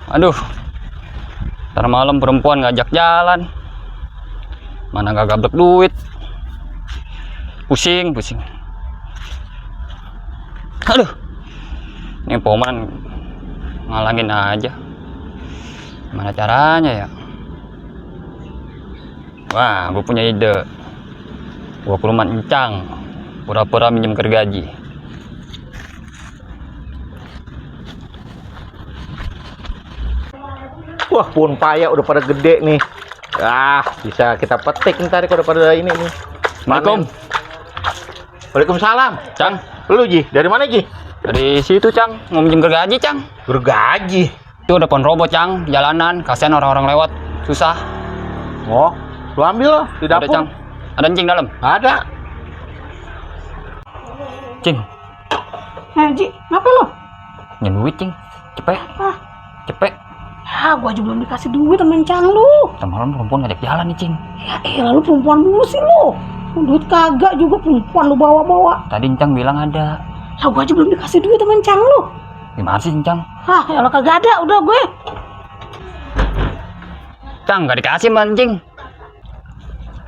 Aduh, ntar malam perempuan ngajak jalan, mana gak gablek duit, pusing. Aduh, ini Poman ngalangin aja, gimana caranya ya? Wah, gue punya ide. Gue ke rumah Encang, pura-pura minjem gergaji. Wah, pohon paya udah pada gede nih. Bisa kita petik ntar kalau udah pada ini nih. Assalamualaikum. Waalaikumsalam. Cang, Lu Ji, dari mana Ji? dari situ Cang, mau minjem gergaji Cang. Gergaji. Itu ada pohon robot Cang, jalanan, kasihan orang-orang lewat, susah. Oh, lu ambil loh di Ada dapur. Cang, ada encing dalam. Ada. Cing, Ji, ngapa lo? nyet duit Cing, cepet, cepet. Gua aja belum dikasih duit sama Encang lu. Ntar malam perempuan ngajak jalan nih Cing. Ya elah, lu perempuan dulu sih lu. Duit kagak juga perempuan lu bawa-bawa. Tadi Encang bilang ada. Lah gua aja belum dikasih duit sama Encang lu. Gimana sih Encang? Elah kagak ada, udah gue. Cang, gak dikasih mancing.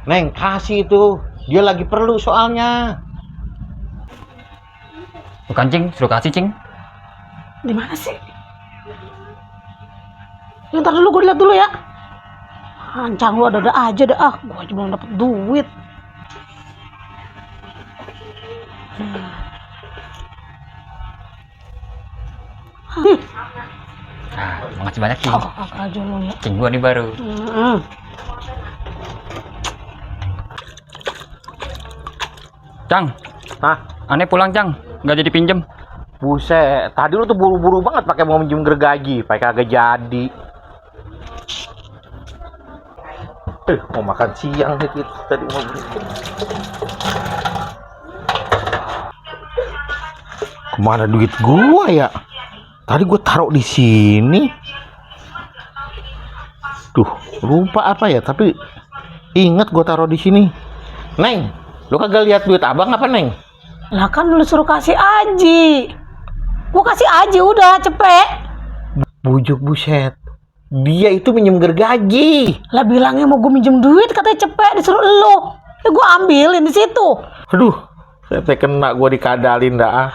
Neng, kasih itu. Dia lagi perlu soalnya. Bukan Cing, suruh kasih Cing. Di mana sih? Ya, ntar dulu gue lihat dulu ya. Encang lu ada aja dah. Gua aja belum dapet duit. Makasih banyak Cing. Aja lu ya. Cing gua nih baru. Cang, aneh pulang Cang, nggak jadi pinjem. Buset, tadi lu tuh buru-buru banget pakai mau minjem gergaji, pakai kagak jadi. Mau makan siang nih kita tadi mau beli. Kemana duit gua ya? Tadi gua taruh di sini. Duh, lupa apa ya? Tapi ingat gua taruh di sini. Neng, lu kagak lihat duit abang apa Neng? Lah kan lu suruh kasih Aji. Gua kasih Aji udah, cepet. Bujuk buset. Dia itu minjem gergaji. Lah bilangnya mau gue minjem duit, katanya cepet, disuruh elu. Ya gue ambilin di situ. Aduh, saya kena gua dikadalin dah.